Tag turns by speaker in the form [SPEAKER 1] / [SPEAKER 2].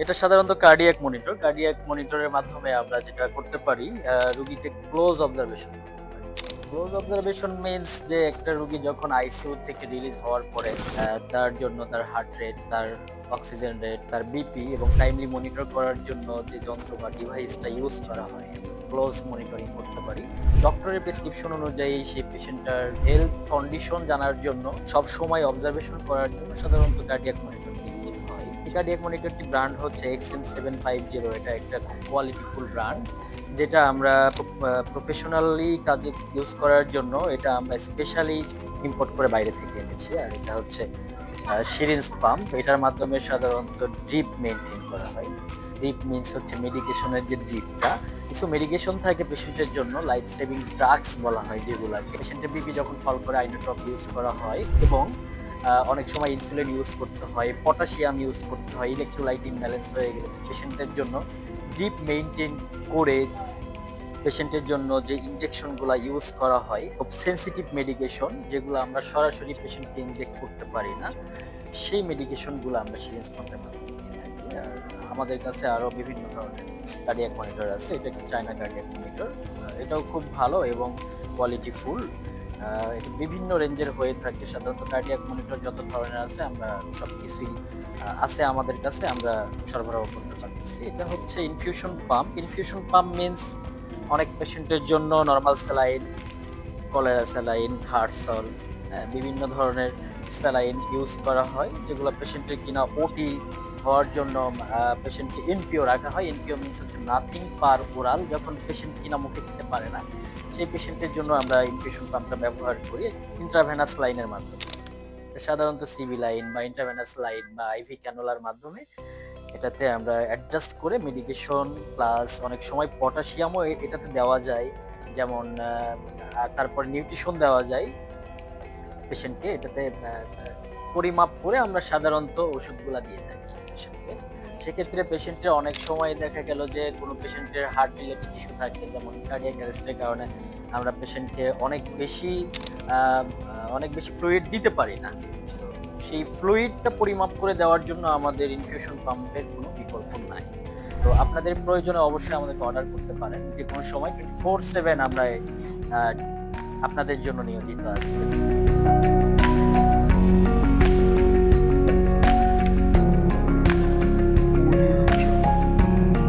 [SPEAKER 1] এটা সাধারণত cardiac monitor. Cardiac মনিটরের মাধ্যমে আমরা যেটা করতে পারি, রোগীকে ক্লোজ অবজারভেশন করতে পারি। ক্লোজ অবজারভেশন মিন্স যে একটা রোগী যখন আইসিইউ থেকে রিলিজ হওয়ার পরে তার জন্য তার হার্ট রেট, তার অক্সিজেন রেট, তার বিপি এবং টাইমলি মনিটর করার জন্য যে যন্ত্র বা ডিভাইসটা ইউজ করা হয়, ক্লোজ মনিটরিং করতে পারি। ডক্টরের প্রেসক্রিপশন অনুযায়ী সেই পেশেন্টটার হেলথ কন্ডিশন জানার জন্য সব সময় অবজারভেশন করার জন্য সাধারণত কার্ডিয়াক মনিটরটি ইউজ হয়। এই কার্ডিয়াক মনিটরটি ব্র্যান্ড হচ্ছে XM750। এটা একটা খুব কোয়ালিটিফুল ব্র্যান্ড, যেটা আমরা প্রফেশনালি কাজে ইউজ করার জন্য এটা আমরা স্পেশালি ইম্পোর্ট করে বাইরে থেকে এনেছি। আর এটা হচ্ছে সিরিঞ্জ পাম্প। এটার মাধ্যমে সাধারণত ড্রিপ মেনটেন করা হয়। ড্রিপ মিনস হচ্ছে মেডিকেশনের যে ড্রিপটা। কিছু মেডিকেশন থাকে পেশেন্টের জন্য, লাইফ সেভিং ড্রাগস বলা হয় যেগুলাকে। পেশেন্টের বিপি যখন ফল করে আইনোট্রপ ইউজ করা হয় এবং অনেক সময় ইনসুলিন ইউজ করতে হয়, পটাশিয়াম ইউজ করতে হয়, ইলেকট্রোলাইট ইমব্যালেন্স হয়ে গেলে পেশেন্টের জন্য ড্রিপ মেইনটেইন করে পেশেন্টের জন্য যে ইনজেকশনগুলো ইউজ করা হয়, খুব সেনসিটিভ মেডিকেশন যেগুলো আমরা সরাসরি পেশেন্টকে ইনজেক্ট করতে পারি না, সেই মেডিকেশনগুলো আমরা সিরিঞ্জ পাম্পের মাধ্যমে দিয়ে থাকি। আর আমাদের কাছে আরও বিভিন্ন ধরনের কার্ডিয়াক মনিটর আছে। এটা একটা চায়না কার্ডিয়াক মনিটর। এটাও খুব ভালো এবং কোয়ালিটিফুল। এটা বিভিন্ন রেঞ্জের হয়ে থাকে। সাধারণত কার্ডিয়াক মনিটর যত ধরনের আছে আমরা সব কিছুই আছে আমাদের কাছে, আমরা সরবরাহ করতে পারতেছি। এটা হচ্ছে infusion pump. Infusion pump means অনেক পেশেন্টের জন্য নর্মাল স্যালাইন, কলেরা স্যালাইন, হার্টসল, বিভিন্ন ধরনের স্যালাইন ইউজ করা হয়, যেগুলো পেশেন্টের কিনা ওটি হওয়ার জন্য পেশেন্টকে এনপিও রাখা হয়। এনপিও মিনস হচ্ছে নাথিং পার ওরাল। যখন পেশেন্ট কিনা মুখে খেতে পারে না, সেই পেশেন্টের জন্য আমরা ইনফিউশন পাম্পটা ব্যবহার করি ইন্ট্রাভেনাস লাইনের মাধ্যমে। সাধারণত সিবি লাইন বা ইন্ট্রাভেনাস লাইন বা আইভি ক্যানুলার মাধ্যমে এটাতে আমরা অ্যাডজাস্ট করে মেডিকেশন প্লাস অনেক সময় পটাশিয়ামও এটাতে দেওয়া যায়, যেমন তারপর নিউট্রিশন দেওয়া যায় পেশেন্টকে। এটাতে পরিমাপ করে আমরা সাধারণত ওষুধগুলা দিয়ে থাকি পেশেন্টকে। সেক্ষেত্রে পেশেন্টের অনেক সময় দেখা গেল যে কোনো পেশেন্টের হার্ট রিলেটেড ইস্যু থাকে, যেমন কার্ডিয়াক অ্যারেস্টের কারণে আমরা পেশেন্টকে অনেক বেশি ফ্লুইড দিতে পারি না। So, সেই ফ্লুইডটা পরিমাপ করে দেওয়ার জন্য আমাদের ইনফিউশন পাম্পের কোনো বিকল্প নাই। তো আপনাদের প্রয়োজনে অবশ্যই আমাদেরকে অর্ডার করতে পারেন। যে কোনো সময় 24/7 আমরা আপনাদের জন্য নিয়োজিত আছি।